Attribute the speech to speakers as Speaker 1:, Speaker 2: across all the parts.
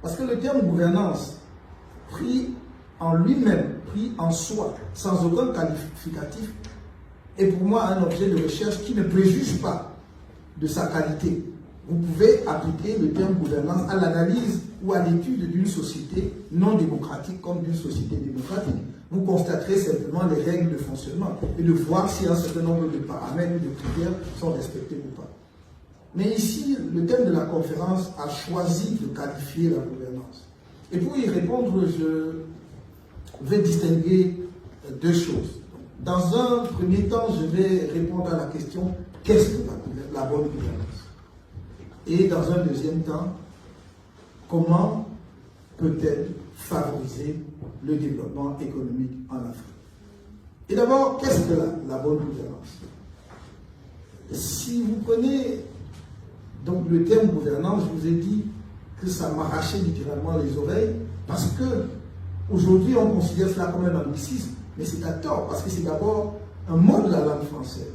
Speaker 1: Parce que le terme gouvernance, pris en lui-même, pris en soi, sans aucun qualificatif, est pour moi un objet de recherche qui ne préjuge pas de sa qualité. Vous pouvez appliquer le terme gouvernance à l'analyse ou à l'étude d'une société non démocratique comme d'une société démocratique. Vous constaterez simplement les règles de fonctionnement et de voir si un certain nombre de paramètres, de critères sont respectés ou pas. Mais ici, le thème de la conférence a choisi de qualifier la gouvernance. Et pour y répondre, je vais distinguer deux choses. Dans un premier temps, je vais répondre à la question « Qu'est-ce que la bonne gouvernance ?» Et dans un deuxième temps, comment peut-elle favoriser le développement économique en Afrique? Et d'abord, qu'est-ce que la bonne gouvernance? Si vous prenez donc le terme gouvernance, je vous ai dit que ça m'arrachait littéralement les oreilles, parce que aujourd'hui on considère cela comme un anglicisme, mais c'est à tort, parce que c'est d'abord un mot de la langue française.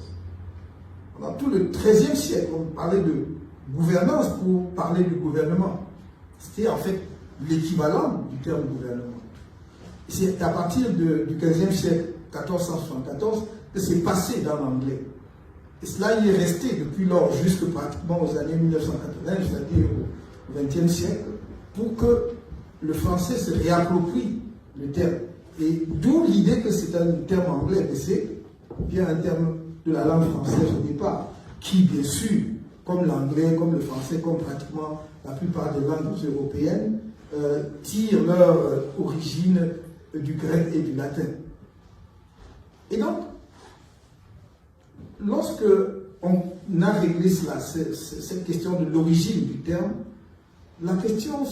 Speaker 1: Dans tout le XIIIe siècle, on parlait de gouvernance pour parler du gouvernement. C'était en fait l'équivalent du terme gouvernement. C'est à partir du XVe siècle, 1474, que c'est passé dans l'anglais. Et cela y est resté depuis lors, jusque pratiquement aux années 1980, c'est-à-dire au XXe siècle, pour que le français se réapproprie le terme. Et d'où l'idée que c'est un terme anglais, mais c'est bien un terme de la langue française au départ, qui bien sûr, comme l'anglais, comme le français, comme pratiquement la plupart des langues européennes, tirent leur origine du grec et du latin. Et donc, lorsque on a réglé cela, cette question de l'origine du terme, la question qui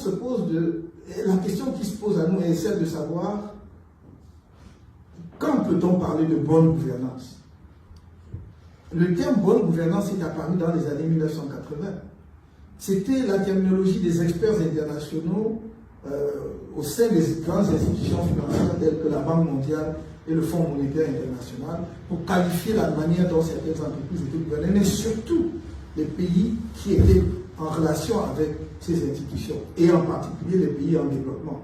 Speaker 1: se pose à nous est celle de savoir quand peut-on parler de bonne gouvernance. Le terme bonne gouvernance est apparu dans les années 1980. C'était la terminologie des experts internationaux au sein des grandes institutions financières telles que la Banque mondiale et le Fonds monétaire international pour qualifier la manière dont certaines entreprises étaient gouvernées, mais surtout les pays qui étaient en relation avec ces institutions, et en particulier les pays en développement.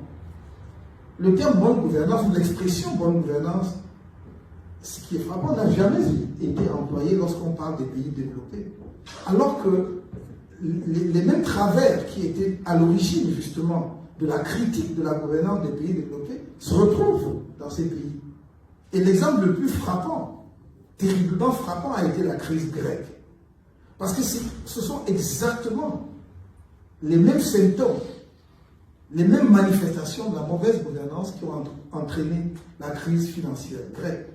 Speaker 1: Le terme bonne gouvernance, ou l'expression bonne gouvernance, ce qui est frappant, n'a jamais été employé lorsqu'on parle des pays développés. Alors que les mêmes travers qui étaient à l'origine justement de la critique de la gouvernance des pays développés se retrouvent dans ces pays. Et l'exemple le plus frappant, terriblement frappant, a été la crise grecque. Parce que ce sont exactement les mêmes symptômes, les mêmes manifestations de la mauvaise gouvernance qui ont entraîné la crise financière grecque.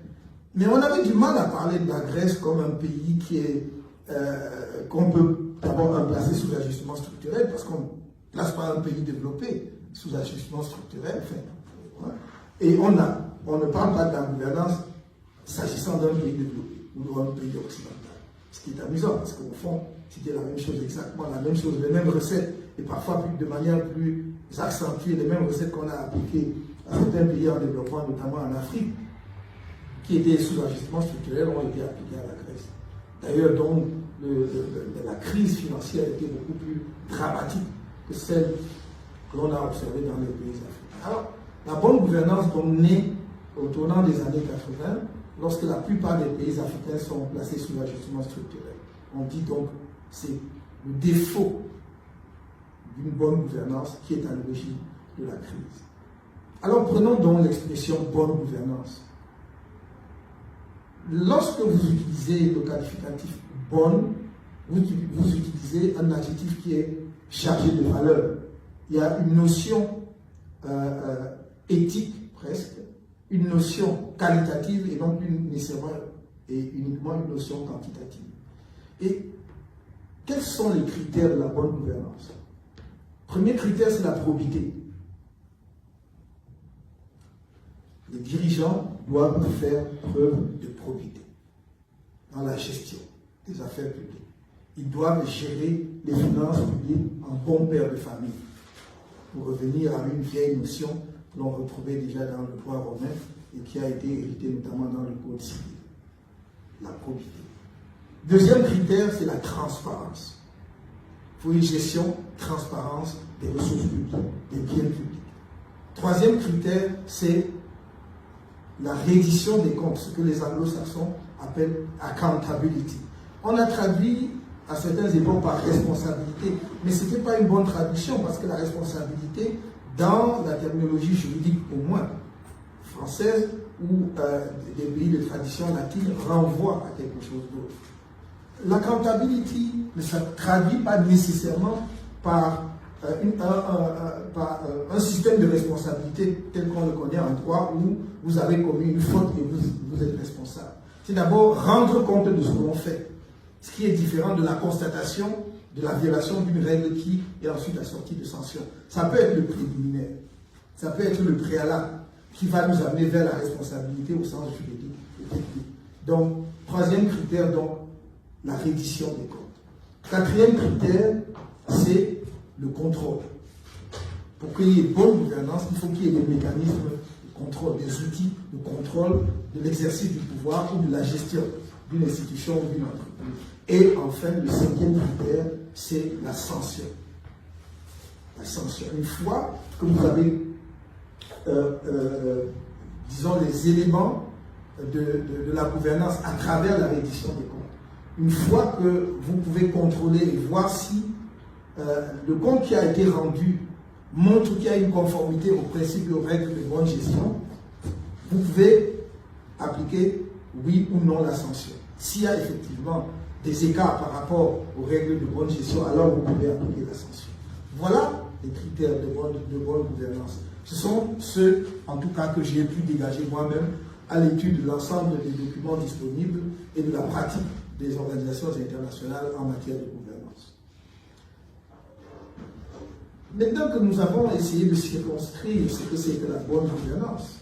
Speaker 1: Mais on avait du mal à parler de la Grèce comme un pays qu'on peut d'abord placer sous ajustement structurel, parce qu'on ne place pas un pays développé sous ajustement structurel. Enfin, et on ne parle pas de la gouvernance s'agissant d'un pays développé ou d'un pays occidental. Ce qui est amusant, parce qu'au fond, c'était la même chose, exactement la même chose, les mêmes recettes, et parfois de manière plus accentuée, les mêmes recettes qu'on a appliquées à certains pays en développement, notamment en Afrique, qui étaient sous ajustement structurel, ont été appliquées à la Grèce. D'ailleurs, donc, la crise financière était beaucoup plus dramatique que celle que l'on a observée dans les pays africains. Alors, la bonne gouvernance donc naît au tournant des années 80, lorsque la plupart des pays africains sont placés sous l'ajustement structurel. On dit donc que c'est le défaut d'une bonne gouvernance qui est à l'origine de la crise. Alors prenons donc l'expression bonne gouvernance. Lorsque vous utilisez le qualificatif bonne, vous utilisez un adjectif qui est chargé de valeur. Il y a une notion éthique presque, une notion qualitative et non plus nécessairement et uniquement une notion quantitative. Et quels sont les critères de la bonne gouvernance? Premier critère, c'est la probité. Les dirigeants doivent faire preuve de probité dans la gestion des affaires publiques. Ils doivent gérer les finances publiques en bon père de famille. Pour revenir à une vieille notion que l'on retrouvait déjà dans le droit romain et qui a été héritée notamment dans le Code civil. La probité. Deuxième critère, c'est la transparence. Pour une gestion, transparence des ressources publiques, des troisième critère, c'est la reddition des comptes, ce que les anglo-saxons appellent accountability. On a traduit à certaines époques par responsabilité, mais ce n'était pas une bonne traduction parce que la responsabilité, dans la terminologie juridique au moins française ou des pays de tradition latine, renvoie à quelque chose d'autre. L'accountability ne se traduit pas nécessairement par un système de responsabilité tel qu'on le connaît en droit où vous avez commis une faute et vous êtes responsable. C'est d'abord rendre compte de ce que l'on fait, ce qui est différent de la constatation de la violation d'une règle qui est ensuite assortie de sanctions. Ça peut être le préliminaire, ça peut être le préalable qui va nous amener vers la responsabilité au sens juridique. Donc, troisième critère, donc, la reddition des comptes. Quatrième critère, c'est le contrôle. Pour qu'il y ait bonne gouvernance, il faut qu'il y ait des mécanismes de contrôle, des outils de contrôle de l'exercice du pouvoir ou de la gestion d'une institution ou d'une entreprise. Et enfin, le cinquième critère, c'est la sanction. La sanction. Une fois que vous avez, disons, les éléments de la gouvernance à travers la reddition des comptes, une fois que vous pouvez contrôler et voir si le compte qui a été rendu montre qu'il y a une conformité aux principes et aux règles de bonne gestion, vous pouvez appliquer oui ou non la sanction. S'il y a effectivement des écarts par rapport aux règles de bonne gestion, alors vous pouvez appliquer la sanction. Voilà les critères de bonne gouvernance. Ce sont ceux, en tout cas, que j'ai pu dégager moi-même à l'étude de l'ensemble des documents disponibles et de la pratique des organisations internationales en matière de gouvernance. Maintenant que nous avons essayé de circonscrire ce que c'est que la bonne gouvernance,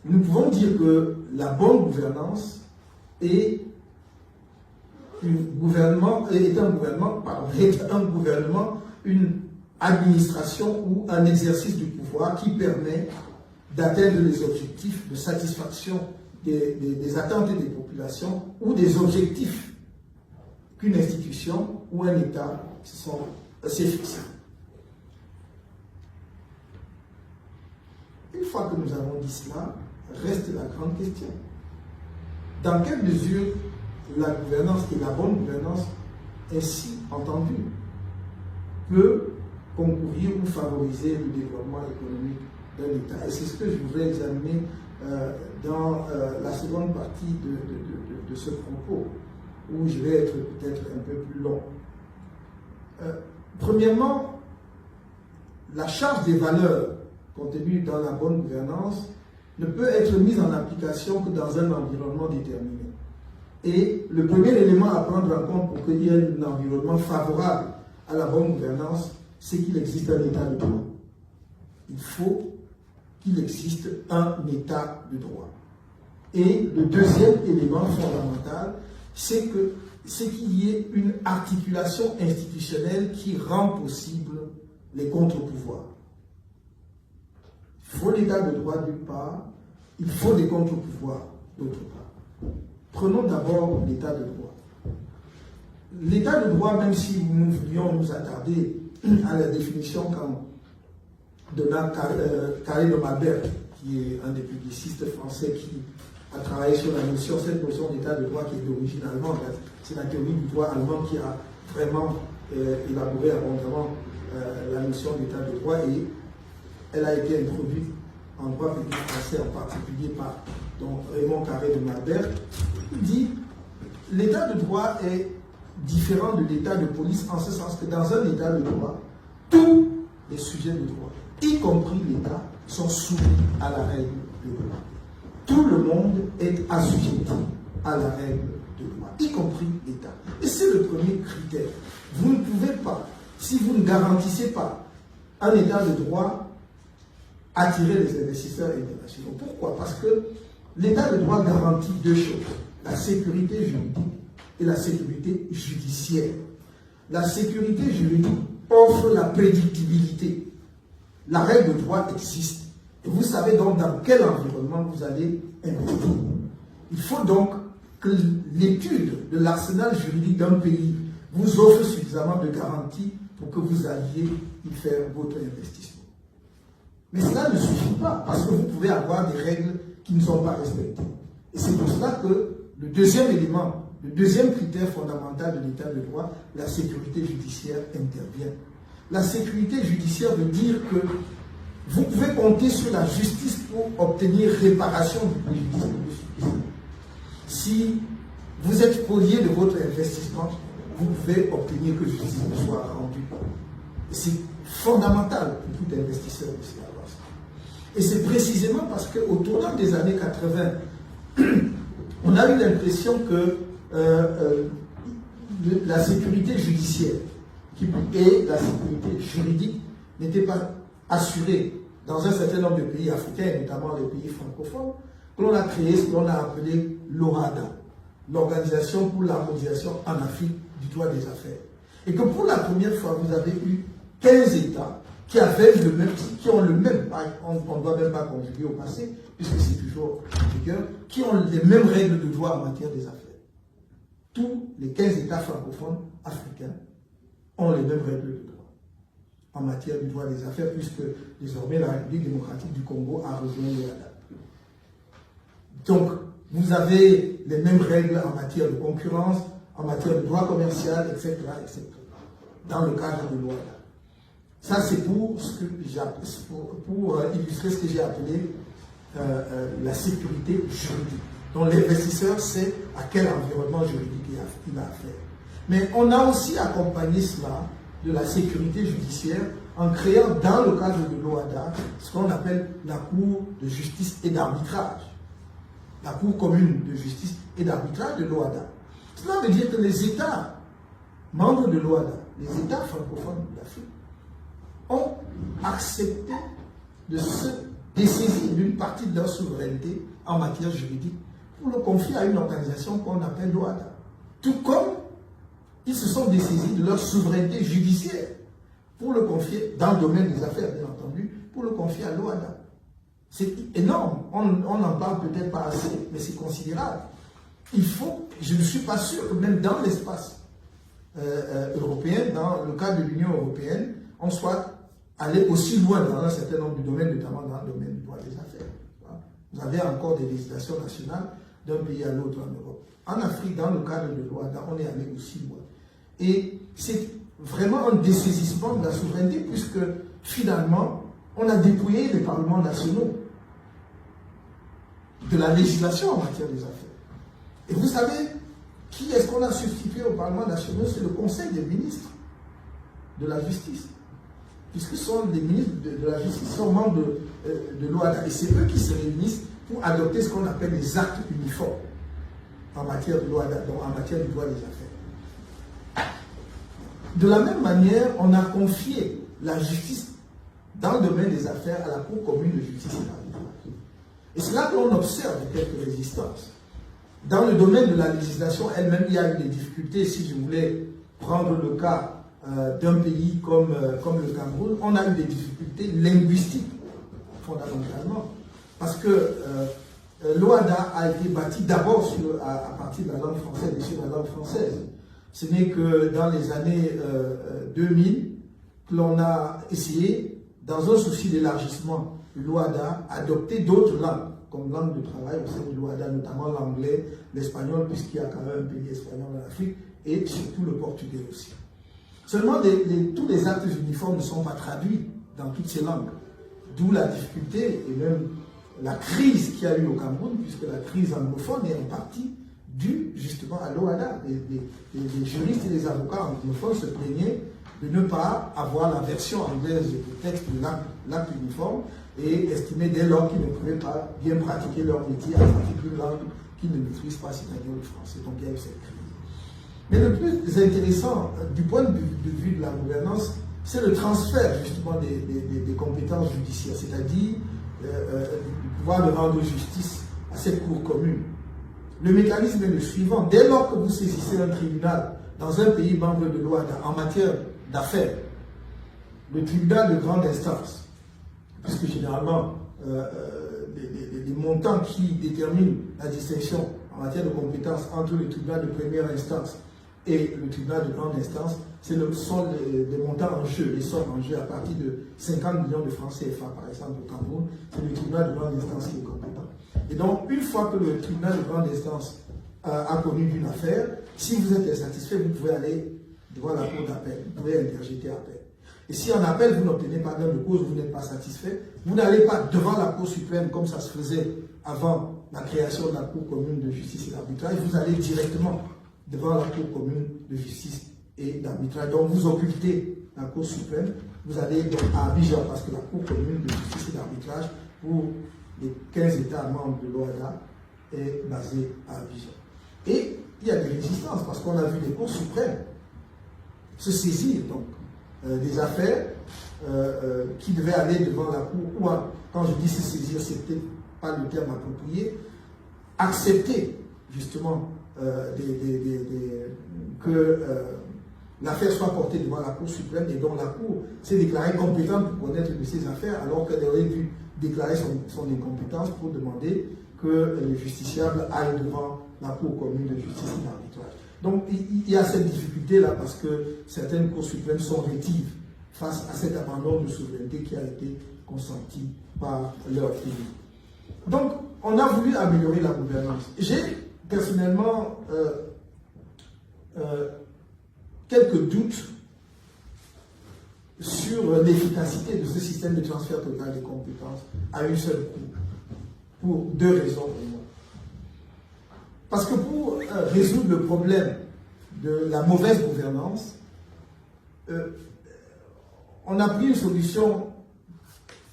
Speaker 1: nous pouvons dire que la bonne gouvernance est un gouvernement, une administration ou un exercice du pouvoir qui permet d'atteindre les objectifs de satisfaction des attentes des populations ou des objectifs qu'une institution ou un État s'est fixés. Une fois que nous avons dit cela, reste la grande question. Dans quelle mesure la gouvernance et la bonne gouvernance, ainsi entendue, peut concourir ou favoriser le développement économique d'un État? Et c'est ce que je voudrais examiner dans la seconde partie de ce propos, où je vais être peut-être un peu plus long. Premièrement, la charge des valeurs contenues dans la bonne gouvernance ne peut être mise en application que dans un environnement déterminé. Et le premier élément à prendre en compte pour qu'il y ait un environnement favorable à la bonne gouvernance, c'est qu'il existe un État de droit. Il faut qu'il existe un État de droit. Et le deuxième élément fondamental, c'est qu'il y ait une articulation institutionnelle qui rend possible les contre-pouvoirs. Il faut l'État de droit d'une part, il faut des contre-pouvoirs d'autre part. Prenons d'abord l'État de droit. L'État de droit, même si nous voulions nous attarder à la définition qu'en donna Carré de Malbert, qui est un des publicistes français qui a travaillé sur cette notion d'État de droit qui est d'origine allemande. C'est la théorie du droit allemand qui a vraiment élaboré abondamment la notion d'État de droit, et elle a été introduite en droit public français, en particulier par Raymond Carré de Malbert. Il dit l'État de droit est différent de l'État de police en ce sens que dans un État de droit, tous les sujets de droit, y compris l'État, sont soumis à la règle de droit. Tout le monde est assujetti à la règle de droit, y compris l'État. Et c'est le premier critère. Vous ne pouvez pas, si vous ne garantissez pas un État de droit, attirer les investisseurs internationaux. Pourquoi? Parce que l'État de droit garantit deux choses, la sécurité juridique et la sécurité judiciaire. La sécurité juridique offre la prédictibilité. La règle de droit existe. Et vous savez donc dans quel environnement vous allez investir. Il faut donc que l'étude de l'arsenal juridique d'un pays vous offre suffisamment de garanties pour que vous alliez y faire votre investissement. Mais cela ne suffit pas, parce que vous pouvez avoir des règles qui ne sont pas respectées. Et c'est pour cela que le deuxième élément, le deuxième critère fondamental de l'état de droit, la sécurité judiciaire intervient. La sécurité judiciaire veut dire que vous pouvez compter sur la justice pour obtenir réparation du préjudice que vous subissez. Si vous êtes spolié de votre investissement, vous pouvez obtenir que justice soit rendue. C'est fondamental pour tout investisseur de ces avances. Et c'est précisément parce qu'au tournant des années 80, on a eu l'impression que la sécurité judiciaire et la sécurité juridique n'étaient pas assurées dans un certain nombre de pays africains, notamment les pays francophones, que l'on a créé ce que l'on a appelé l'ORADA, l'Organisation pour l'harmonisation en Afrique du droit des affaires. Et que pour la première fois, vous avez eu 15 États qui avaient le même, qui ont le même, on ne doit même pas conjuguer au passé, puisque c'est toujours en vigueur, qui ont les mêmes règles de droit en matière des affaires. Tous les 15 États francophones africains ont les mêmes règles de droit en matière du droit des affaires, puisque désormais la République démocratique du Congo a rejoint l'OADA. Donc, vous avez les mêmes règles en matière de concurrence, en matière de droit commercial, etc., etc., dans le cadre de l'OADA. Ça, c'est pour illustrer ce que j'ai appelé la sécurité juridique. Donc, l'investisseur sait à quel environnement juridique il a affaire. Mais on a aussi accompagné cela de la sécurité judiciaire en créant dans le cadre de l'OADA ce qu'on appelle la Cour de justice et d'arbitrage. La Cour commune de justice et d'arbitrage de l'OADA. Cela veut dire que les États membres de l'OADA, les États francophones d'Afrique, ont accepté de se dessaisir d'une partie de leur souveraineté en matière juridique pour le confier à une organisation qu'on appelle l'OADA. Tout comme ils se sont dessaisis de leur souveraineté judiciaire pour le confier, dans le domaine des affaires bien entendu, pour le confier à l'OADA. C'est énorme, on n'en parle peut-être pas assez, mais c'est considérable. Il faut, je ne suis pas sûr que même dans l'espace européen, dans le cadre de l'Union européenne, on soit allé aussi loin dans un certain nombre de domaines, notamment dans le domaine du droit des affaires. Vous avez encore des législations nationales d'un pays à l'autre en Europe. En Afrique, dans le cadre de l'OADA, on est allé aussi loin. Et c'est vraiment un dessaisissement de la souveraineté, puisque finalement, on a dépouillé les parlements nationaux de la législation en matière des affaires. Et vous savez, qui est-ce qu'on a substitué aux parlements nationaux? C'est le Conseil des ministres de la justice. Puisque ce sont des ministres de la justice, sont membres de l'OADA. Et c'est eux qui se réunissent pour adopter ce qu'on appelle les actes uniformes en matière de l'OADA, donc en matière du droit des affaires. De la même manière, on a confié la justice dans le domaine des affaires à la Cour commune de justice et d'arbitrage. Et c'est là que l'on observe quelques résistances. Dans le domaine de la législation elle-même, il y a eu des difficultés. Si je voulais prendre le cas d'un pays comme le Cameroun, on a eu des difficultés linguistiques, fondamentalement. Parce que l'OADA a été bâti d'abord à partir de la langue française et sur la langue française. Ce n'est que dans les années 2000 que l'on a essayé, dans un souci d'élargissement, l'OADA a adopté d'autres langues comme langue de travail au sein de l'OADA, notamment l'anglais, l'espagnol, puisqu'il y a quand même un pays espagnol en Afrique, et surtout le portugais aussi. Seulement, tous les actes uniformes ne sont pas traduits dans toutes ces langues. D'où la difficulté et même la crise qu'il y a eu au Cameroun, puisque la crise anglophone est en partie due justement à l'OADA. Les juristes et les avocats anglophones se plaignaient de ne pas avoir la version anglaise du texte de l'acte uniforme et estimaient dès lors qu'ils ne pouvaient pas bien pratiquer leur métier à partir d'une langue qu'ils ne maîtrisent pas, c'est-à-dire le français. Donc il y a eu cette crise. Mais le plus intéressant du point de vue de la gouvernance, c'est le transfert justement des compétences judiciaires, c'est-à-dire du pouvoir de rendre justice à cette cour commune. Le mécanisme est le suivant. Dès lors que vous saisissez un tribunal dans un pays membre de l'OADA en matière d'affaires, le tribunal de grande instance, puisque généralement les montants qui déterminent la distinction en matière de compétences entre le tribunal de première instance et le tribunal de grande instance, sont les montants en jeu, les sommes en jeu à partir de 50 millions de francs CFA, par exemple, au Cameroun, c'est le tribunal de grande instance qui est compétent. Et donc, une fois que le tribunal de grande instance a connu d'une affaire, si vous êtes insatisfait, vous pouvez aller devant la cour d'appel, vous pouvez interjeter appel. Et si en appel, vous n'obtenez pas gain de cause, vous n'êtes pas satisfait, vous n'allez pas devant la Cour suprême comme ça se faisait avant la création de la Cour commune de justice et d'arbitrage, vous allez directement devant la Cour commune de justice et d'arbitrage. Donc vous occultez la Cour suprême, vous allez donc à Abidjan, parce que la Cour commune de justice et d'arbitrage pour les 15 États membres de l'OADA est basée à Abidjan. Et il y a des résistances, parce qu'on a vu les cours suprêmes se saisir donc, des affaires qui devaient aller devant la Cour, ou quand je dis se saisir, c'est peut-être pas le terme approprié, accepter justement que l'affaire soit portée devant la Cour suprême et dont la Cour s'est déclarée compétente pour connaître de ces affaires, alors qu'elle aurait dû déclarer son incompétence pour demander que les justiciables aillent devant la Cour commune de justice et d'arbitrage. Donc il y a cette difficulté-là parce que certaines cours suprêmes sont rétives face à cet abandon de souveraineté qui a été consenti par leur pays. Donc on a voulu améliorer la gouvernance. J'ai personnellement quelques doutes sur l'efficacité de ce système de transfert total des compétences à une seule cour, pour deux raisons pour moi. Parce que pour résoudre le problème de la mauvaise gouvernance, on a pris une solution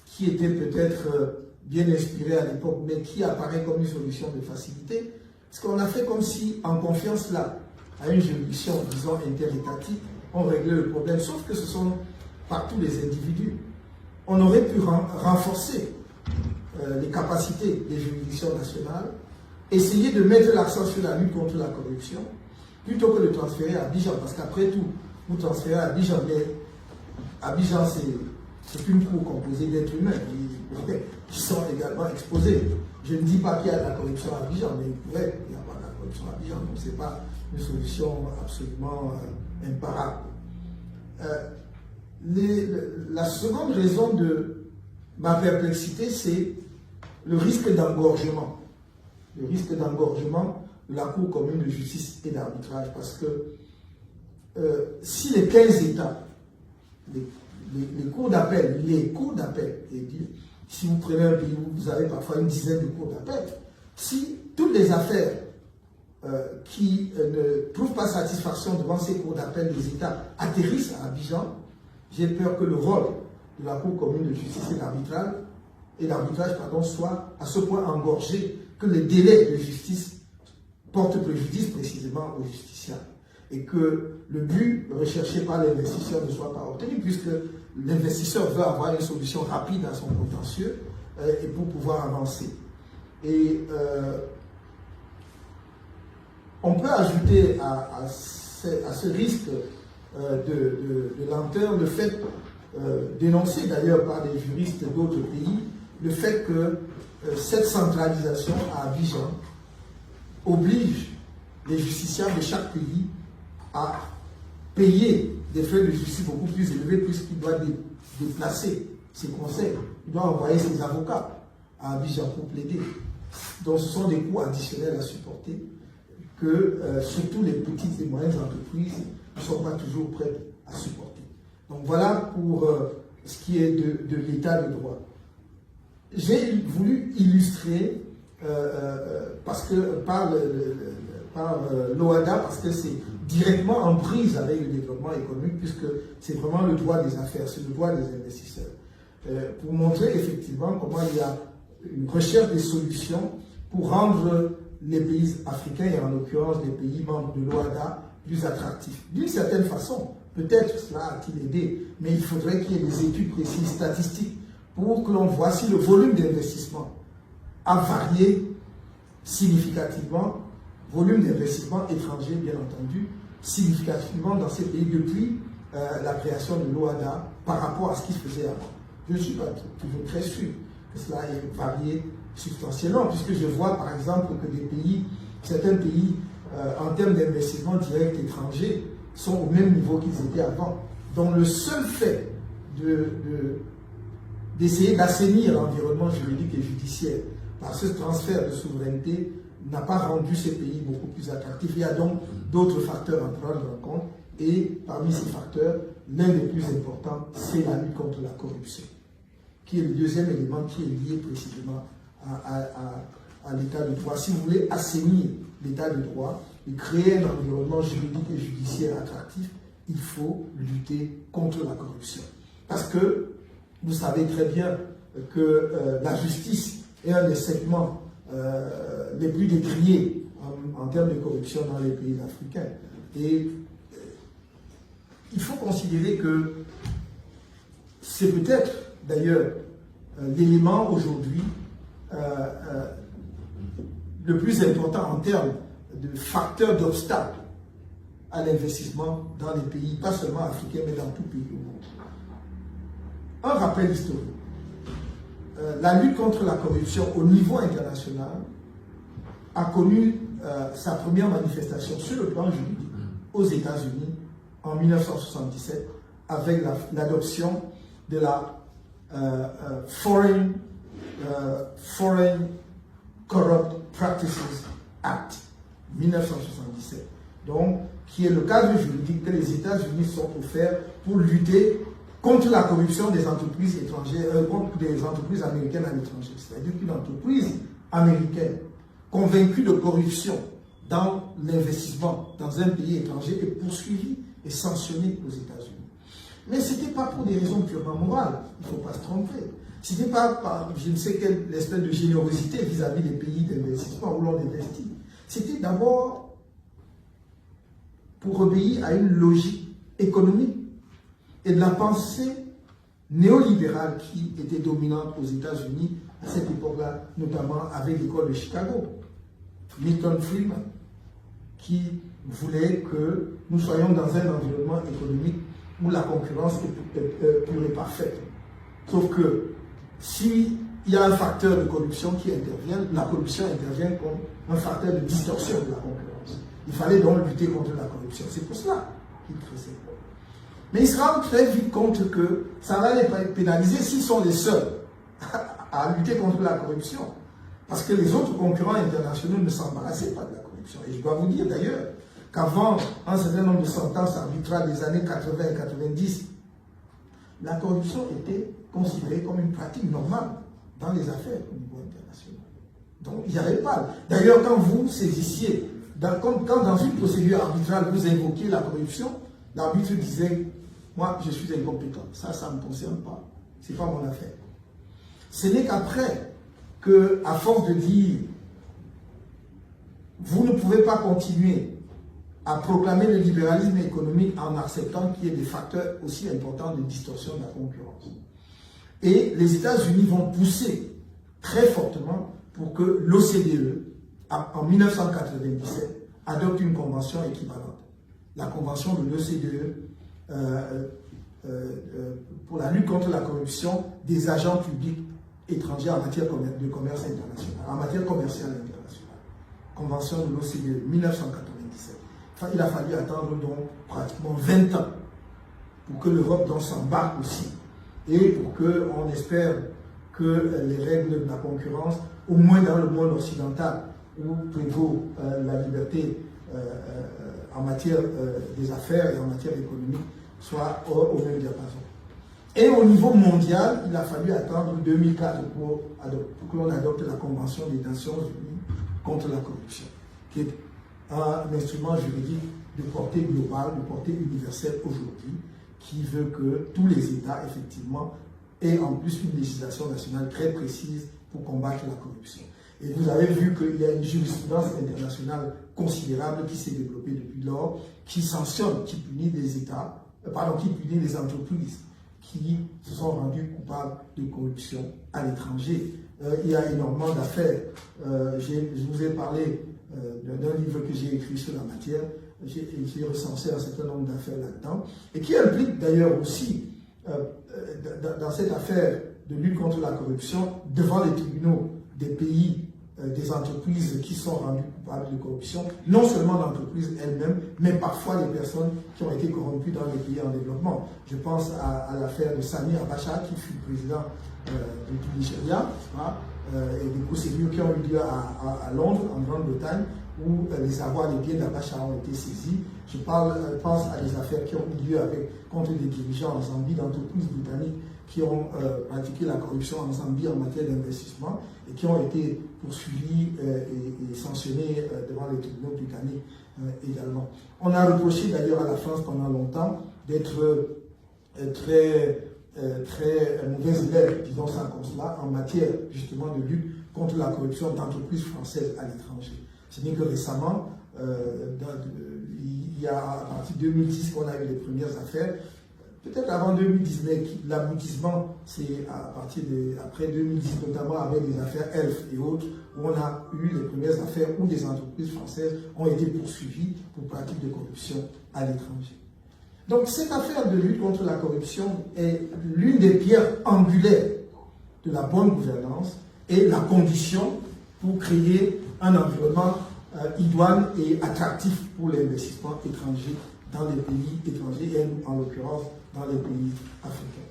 Speaker 1: qui était peut-être bien inspirée à l'époque, mais qui apparaît comme une solution de facilité, parce qu'on a fait comme si, en confiance là, à une juridiction, disons, interétatique, on réglait le problème, sauf que ce sont partout les individus. On aurait pu renforcer les capacités des juridictions nationales, essayer de mettre l'accent sur la lutte contre la corruption, plutôt que de transférer à Abidjan, parce qu'après tout, vous transférez à Abidjan, mais Abidjan, c'est une cour composée d'êtres humains qui sont également exposés. Je ne dis pas qu'il y a de la corruption à Abidjan, mais il pourrait y avoir de la corruption à Abidjan, donc ce n'est pas une solution absolument imparable. La seconde raison de ma perplexité, c'est le risque d'engorgement. Le risque d'engorgement de la Cour commune de justice et d'arbitrage. Parce que si les 15 États, les cours d'appel, et si vous prenez un pays où vous avez parfois une dizaine de cours d'appel, si toutes les affaires qui ne trouvent pas satisfaction devant ces cours d'appel des États atterrissent à Abidjan, j'ai peur que le rôle de la Cour commune de justice et d'arbitrage soit à ce point engorgé que les délais de justice portent préjudice précisément aux justiciables. Et que le but recherché par l'investisseur ne soit pas obtenu, puisque l'investisseur veut avoir une solution rapide à son contentieux et pour pouvoir avancer. Et on peut ajouter à ce risque de lenteur le fait, dénoncé d'ailleurs par des juristes d'autres pays, le fait que cette centralisation à Abidjan oblige les justiciables de chaque pays à payer des frais de justice beaucoup plus élevés puisqu'il doit déplacer ses conseils, il doit envoyer ses avocats à Abidjan pour plaider. Donc ce sont des coûts additionnels à supporter que surtout les petites et moyennes entreprises ne sont pas toujours prêtes à supporter. Donc voilà pour ce qui est de l'état de droit. J'ai voulu illustrer par l'OADA, parce que c'est directement en prise avec le développement économique, puisque c'est vraiment le droit des affaires, c'est le droit des investisseurs. Pour montrer effectivement comment il y a une recherche des solutions pour rendre les pays africains, et en l'occurrence les pays membres de l'OADA, plus attractifs. D'une certaine façon, peut-être cela a-t-il aidé, mais il faudrait qu'il y ait des études précises, statistiques, pour que l'on voit si le volume d'investissement a varié significativement, volume d'investissement étranger bien entendu, significativement dans ces pays depuis la création de l'OADA par rapport à ce qui se faisait avant. Je ne suis pas toujours très sûr que cela ait varié substantiellement, puisque je vois par exemple que certains pays en termes d'investissement direct étranger sont au même niveau qu'ils étaient avant. Donc le seul fait d'essayer d'assainir l'environnement juridique et judiciaire par ce transfert de souveraineté n'a pas rendu ces pays beaucoup plus attractifs. Il y a donc d'autres facteurs à prendre en compte, et parmi ces facteurs, l'un des plus importants, c'est la lutte contre la corruption, qui est le deuxième élément qui est lié précisément à l'état de droit. Si vous voulez assainir l'état de droit et créer un environnement juridique et judiciaire attractif, il faut lutter contre la corruption. Parce que vous savez très bien que la justice est un des segments les plus décriés en termes de corruption dans les pays africains. Et il faut considérer que c'est peut-être d'ailleurs l'élément aujourd'hui le plus important en termes de facteur d'obstacle à l'investissement dans les pays, pas seulement africains, mais dans tout pays au monde. Un rappel historique. La lutte contre la corruption au niveau international a connu sa première manifestation sur le plan juridique aux États-Unis en 1977 avec l'adoption de la Foreign Corrupt Practices Act 1977, donc qui est le cadre juridique que les États-Unis sont offerts pour lutter contre la corruption des entreprises étrangères, contre des entreprises américaines à l'étranger. C'est-à-dire qu'une entreprise américaine convaincue de corruption dans l'investissement dans un pays étranger est poursuivie et sanctionnée aux États-Unis. Mais ce n'était pas pour des raisons purement morales, il ne faut pas se tromper. Ce n'était pas par je ne sais quelle espèce de générosité vis-à-vis des pays d'investissement où l'on investit. C'était d'abord pour obéir à une logique économique et de la pensée néolibérale qui était dominante aux États-Unis à cette époque-là, notamment avec l'école de Chicago. Milton Friedman, qui voulait que nous soyons dans un environnement économique où la concurrence est pure et parfaite. Sauf que s'il y a un facteur de corruption qui intervient, la corruption intervient comme un facteur de distorsion de la concurrence. Il fallait donc lutter contre la corruption. C'est pour cela qu'il faisait. Mais ils se rendent très vite compte que ça va les pénaliser s'ils sont les seuls à lutter contre la corruption. Parce que les autres concurrents internationaux ne s'embarrassaient pas de la corruption. Et je dois vous dire d'ailleurs qu'avant un certain nombre de sentences arbitrales des années 80 et 90, la corruption était considérée comme une pratique normale dans les affaires au niveau international. Donc il n'y avait pas. D'ailleurs, quand vous saisissiez, quand dans une procédure arbitrale, vous invoquiez la corruption, l'arbitre disait, moi je suis incompétent, ça ne me concerne pas, ce n'est pas mon affaire. Ce n'est qu'après qu'à force de dire, vous ne pouvez pas continuer à proclamer le libéralisme économique en acceptant qu'il y ait des facteurs aussi importants de distorsion de la concurrence. Et les États-Unis vont pousser très fortement pour que l'OCDE, en 1997, adopte une convention équivalente. La convention de l'OCDE pour la lutte contre la corruption des agents publics étrangers en matière de commerce international, en matière commerciale internationale. Convention de l'OCDE, 1997. Enfin, il a fallu attendre donc pratiquement 20 ans pour que l'Europe s'embarque aussi et pour qu'on espère que les règles de la concurrence, au moins dans le monde occidental, où prévaut la liberté en matière des affaires et en matière économique, soient au même diapason. Et au niveau mondial, il a fallu attendre 2004 pour que l'on adopte la Convention des Nations Unies contre la corruption, qui est un instrument juridique de portée globale, de portée universelle aujourd'hui, qui veut que tous les États, effectivement, aient en plus une législation nationale très précise pour combattre la corruption. Et vous avez vu qu'il y a une jurisprudence internationale considérable qui s'est développée depuis lors, qui sanctionne, qui punit les États, qui punit les entreprises qui se sont rendues coupables de corruption à l'étranger. Il y a énormément d'affaires. Je vous ai parlé d'un livre que j'ai écrit sur la matière. J'ai recensé un certain nombre d'affaires là-dedans, et qui implique d'ailleurs aussi, dans cette affaire de lutte contre la corruption, devant les tribunaux des pays des entreprises qui sont rendues coupables de corruption, non seulement l'entreprise elle-même, mais parfois les personnes qui ont été corrompues dans les pays en développement. Je pense à l'affaire de Sani Abacha, qui fut président du Nigeria, et des procédures qui ont eu lieu à Londres, en Grande-Bretagne, où les avoirs des biens d'Abacha ont été saisis. Je pense à des affaires qui ont eu lieu contre des dirigeants en Zambie, d'entreprises britanniques qui ont pratiqué la corruption en Zambie en matière d'investissement et qui ont été poursuivis et sanctionnés devant les tribunaux britanniques également. On a reproché d'ailleurs à la France pendant longtemps d'être très mauvaise élève, disons ça comme cela, en matière justement de lutte contre la corruption d'entreprises françaises à l'étranger. Ce n'est que récemment, il y a à partir de 2010 qu'on a eu les premières affaires. Peut-être avant 2010, mais l'aboutissement, c'est après 2010, notamment avec les affaires ELF et autres, où on a eu les premières affaires où des entreprises françaises ont été poursuivies pour pratique de corruption à l'étranger. Donc cette affaire de lutte contre la corruption est l'une des pierres angulaires de la bonne gouvernance et la condition pour créer un environnement idoine et attractif pour l'investissement étranger dans les pays étrangers et en l'occurrence dans les pays africains.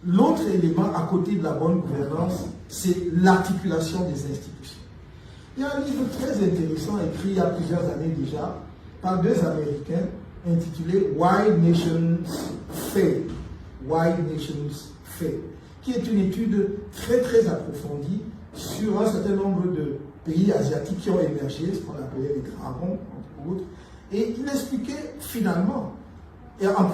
Speaker 1: L'autre élément à côté de la bonne gouvernance, c'est l'articulation des institutions. Il y a un livre très intéressant écrit il y a plusieurs années déjà par deux Américains intitulé Why Nations Fail. Why Nations Fail, qui est une étude très très approfondie sur un certain nombre de pays asiatiques qui ont émergé, ce qu'on appelait les dragons, entre autres, et il expliquait finalement, et en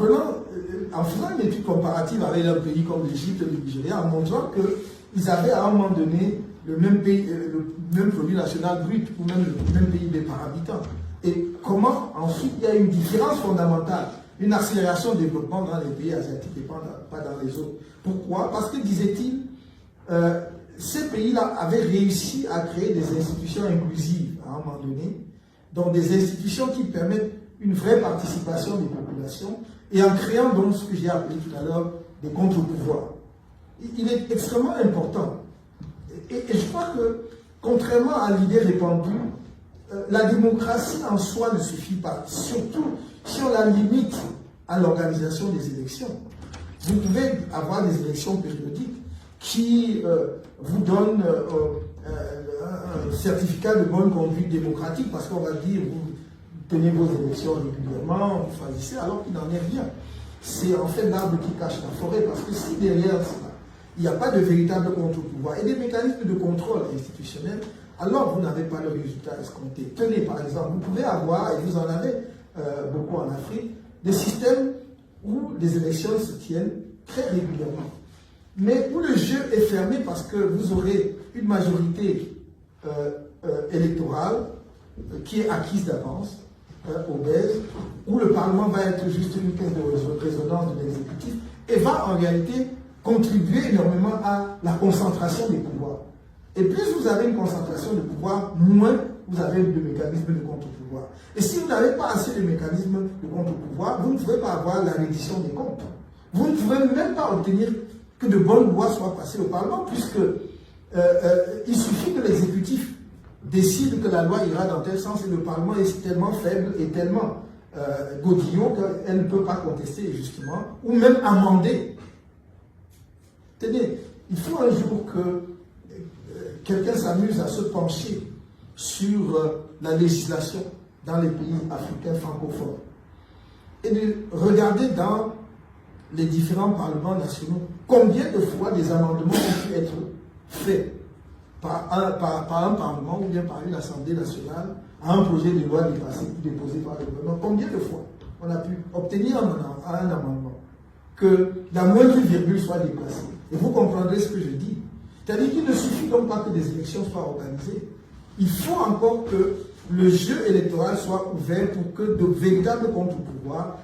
Speaker 1: faisant une étude comparative avec un pays comme l'Égypte et le Nigeria, en montrant qu'ils avaient à un moment donné le même produit national brut, ou même le même PIB par habitant. Et comment ensuite il y a une différence fondamentale, une accélération de développement dans les pays asiatiques et pas dans les autres. Pourquoi? Parce que, disait-il, ces pays-là avaient réussi à créer des institutions inclusives à un moment donné, donc des institutions qui permettent une vraie participation des populations, et en créant donc ce que j'ai appelé tout à l'heure des contre-pouvoirs. Il est extrêmement important. Et je crois que, contrairement à l'idée répandue, la démocratie en soi ne suffit pas, surtout si on la limite à l'organisation des élections. Vous pouvez avoir des élections périodiques qui vous donnent un certificat de bonne conduite démocratique, parce qu'on va dire, vous tenez vos élections régulièrement, vous choisissez, alors qu'il n'en est rien. C'est en fait l'arbre qui cache la forêt, parce que si derrière cela, il n'y a pas de véritable contre-pouvoir et des mécanismes de contrôle institutionnel, alors vous n'avez pas le résultat escompté. Tenez, par exemple, vous pouvez avoir, et vous en avez beaucoup en Afrique, des systèmes où les élections se tiennent très régulièrement, mais où le jeu est fermé parce que vous aurez une majorité électorale qui est acquise d'avance, obèse, où le Parlement va être juste une caisse de résonance de l'exécutif et va en réalité contribuer énormément à la concentration des pouvoirs. Et plus vous avez une concentration de pouvoir, moins vous avez de mécanismes de contre-pouvoir. Et si vous n'avez pas assez de mécanismes de contre-pouvoir, vous ne pouvez pas avoir la reddition des comptes. Vous ne pouvez même pas obtenir que de bonnes lois soient passées au Parlement, puisque il suffit que l'exécutif décide que la loi ira dans tel sens et le Parlement est tellement faible et tellement godillot qu'elle ne peut pas contester, justement, ou même amender. Tenez, il faut un jour que quelqu'un s'amuse à se pencher sur la législation dans les pays africains francophones et de regarder dans les différents parlements nationaux combien de fois des amendements ont pu être faits par un parlement ou bien par une assemblée nationale à un projet de loi déposé par le gouvernement. Combien de fois on a pu obtenir un amendement que la moindre virgule soit déplacée. Et vous comprendrez ce que je dis. C'est-à-dire qu'il ne suffit donc pas que des élections soient organisées. Il faut encore que le jeu électoral soit ouvert pour que de véritables contre-pouvoirs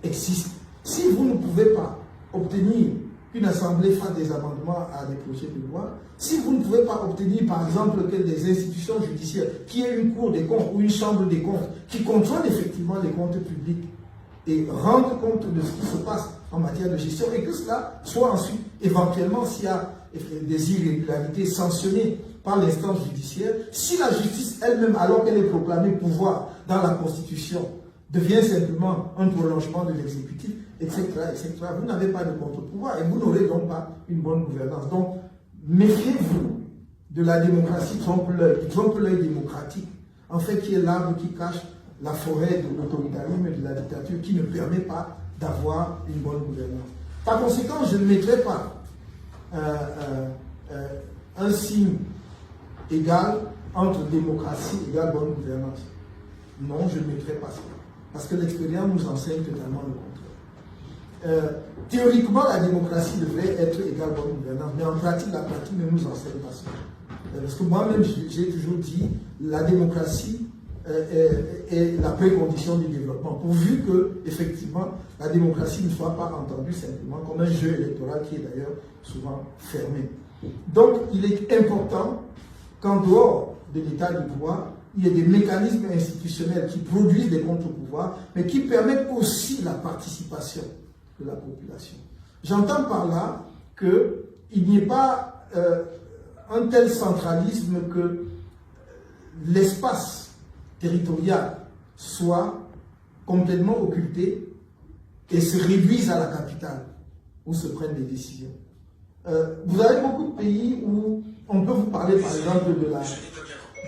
Speaker 1: existent. Si vous ne pouvez pas obtenir qu'une assemblée fasse des amendements à des projets de loi, si vous ne pouvez pas obtenir, par exemple, que des institutions judiciaires, qu'il y ait une cour des comptes ou une chambre des comptes qui contrôle effectivement les comptes publics et rende compte de ce qui se passe en matière de gestion, et que cela soit ensuite, éventuellement, s'il y a des irrégularités, sanctionnées par l'instance judiciaire, si la justice elle-même, alors qu'elle est proclamée pouvoir dans la Constitution, devient simplement un prolongement de l'exécutif, etc., etc., vous n'avez pas de contre-pouvoir et vous n'aurez donc pas une bonne gouvernance. Donc, méfiez-vous de la démocratie trompe-l'œil démocratique, en fait, qui est l'arbre qui cache la forêt de l'autoritarisme et de la dictature, qui ne permet pas d'avoir une bonne gouvernance. Par conséquent, je ne mettrai pas un signe égal entre démocratie égale bonne gouvernance. Non, je ne mettrai pas ça. Parce que l'expérience nous enseigne totalement le contraire. Théoriquement, la démocratie devrait être égale bonne gouvernance, mais en pratique, la pratique ne nous enseigne pas ça. Parce que moi-même, j'ai toujours dit, la démocratie est la précondition du développement, pourvu que, effectivement, la démocratie ne soit pas entendue simplement comme un jeu électoral qui est d'ailleurs souvent fermé. Donc, il est important qu'en dehors de l'état du pouvoir, il y ait des mécanismes institutionnels qui produisent des contre-pouvoirs, mais qui permettent aussi la participation de la population. J'entends par là qu'il n'y ait pas un tel centralisme que l'espace territorial soit complètement occulté et se réduise à la capitale où se prennent des décisions. Vous avez beaucoup de pays où on peut vous parler par exemple de la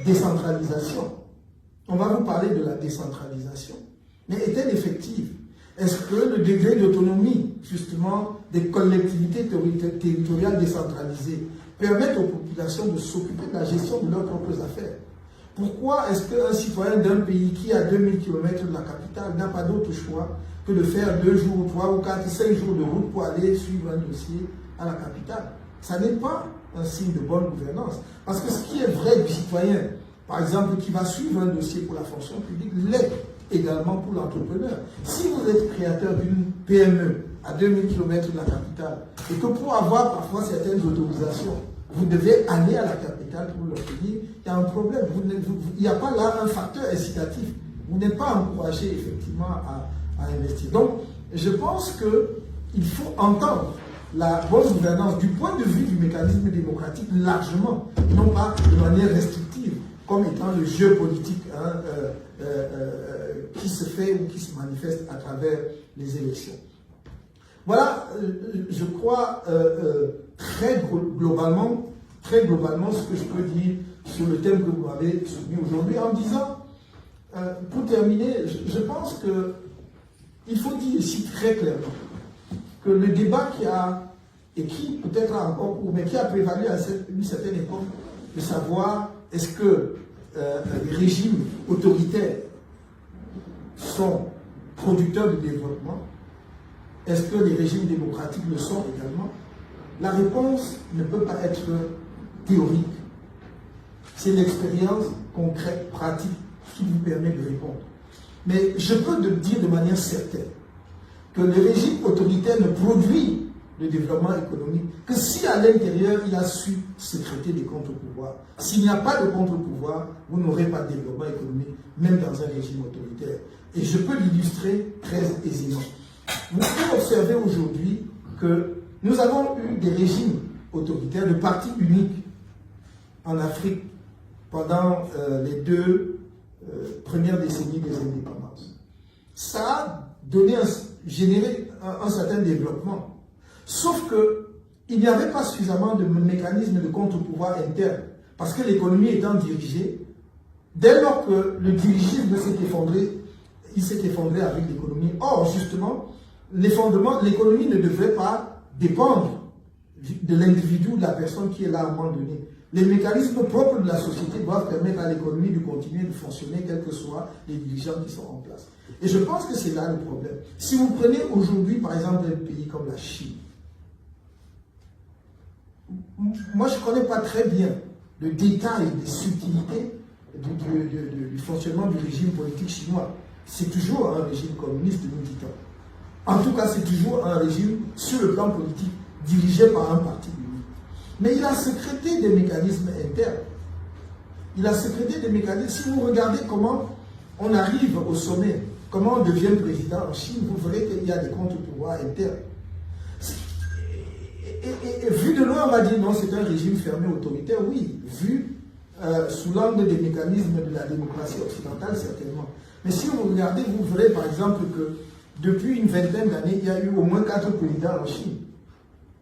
Speaker 1: décentralisation. On va vous parler de la décentralisation. Mais est-elle effective? Est-ce que le degré d'autonomie, justement, des collectivités territoriales décentralisées permet aux populations de s'occuper de la gestion de leurs propres affaires? Pourquoi est-ce qu'un citoyen d'un pays qui est à 2000 km de la capitale n'a pas d'autre choix que de faire 2 jours, 3 ou 4, 5 jours de route pour aller suivre un dossier à la capitale? Ça n'est pas un signe de bonne gouvernance. Parce que ce qui est vrai du citoyen, par exemple, qui va suivre un dossier pour la fonction publique, l'est également pour l'entrepreneur. Si vous êtes créateur d'une PME à 2000 km de la capitale, et que pour avoir parfois certaines autorisations, vous devez aller à la capitale pour l'obtenir, il y a un problème. Il n'y a pas là un facteur incitatif. Vous n'êtes pas encouragé effectivement à investir. Donc, je pense qu'il faut entendre la bonne gouvernance du point de vue du mécanisme démocratique largement, et non pas de manière restrictive, comme étant le jeu politique qui se fait ou qui se manifeste à travers les élections. Voilà, je crois, très globalement ce que je peux dire sur le thème que vous m'avez soumis aujourd'hui, en disant, pour terminer, je pense qu'il faut dire ici très clairement que le débat qui peut-être a encore cours, mais qui a prévalu à une certaine époque, de savoir est-ce que les régimes autoritaires sont producteurs de développement, est-ce que les régimes démocratiques le sont également? La réponse ne peut pas être théorique. C'est l'expérience concrète, pratique, qui vous permet de répondre. Mais je peux dire de manière certaine que le régime autoritaire ne produit le développement économique que si à l'intérieur il a su sécréter des contre-pouvoirs. S'il n'y a pas de contre-pouvoir, vous n'aurez pas de développement économique, même dans un régime autoritaire. Et je peux l'illustrer très aisément. Vous pouvez observer aujourd'hui que nous avons eu des régimes autoritaires de partis uniques en Afrique pendant les 2 premières décennies des indépendances. Ça a généré un certain développement. Sauf qu'il n'y avait pas suffisamment de mécanismes de contre-pouvoir interne. Parce que l'économie étant dirigée, dès lors que le dirigisme s'est effondré, il s'est effondré avec l'économie. Or, justement, l'économie ne devrait pas dépendre de l'individu ou de la personne qui est là à un moment donné. Les mécanismes propres de la société doivent permettre à l'économie de continuer de fonctionner, quels que soient les dirigeants qui sont en place. Et je pense que c'est là le problème. Si vous prenez aujourd'hui, par exemple, un pays comme la Chine, moi je ne connais pas très bien le détail des subtilités du fonctionnement du régime politique chinois. C'est toujours un régime communiste, nous dit-on. En tout cas, c'est toujours un régime, sur le plan politique, dirigé par un parti unique. Mais il a sécrété des mécanismes internes. Il a sécrété des mécanismes. Si vous regardez comment on arrive au sommet, comment on devient président en Chine, vous verrez qu'il y a des contre-pouvoirs internes. Et vu de loin, va dire non, c'est un régime fermé autoritaire, oui, vu sous l'angle des mécanismes de la démocratie occidentale, certainement. Mais si vous regardez, vous verrez par exemple que depuis une vingtaine d'années, il y a eu au moins 4 présidents en Chine.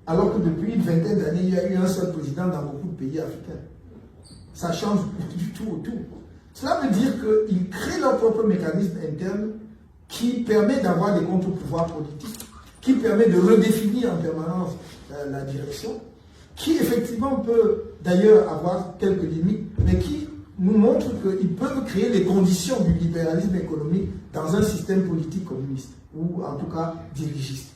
Speaker 1: Alors que depuis une vingtaine d'années, il y a eu un seul président dans beaucoup de pays africains. Ça change du tout au tout. Cela veut dire qu'ils créent leur propre mécanisme interne qui permet d'avoir des contre-pouvoirs politiques, qui permet de redéfinir en permanence la direction, qui effectivement peut d'ailleurs avoir quelques limites, mais qui nous montre qu'ils peuvent créer les conditions du libéralisme économique dans un système politique communiste, ou en tout cas dirigiste.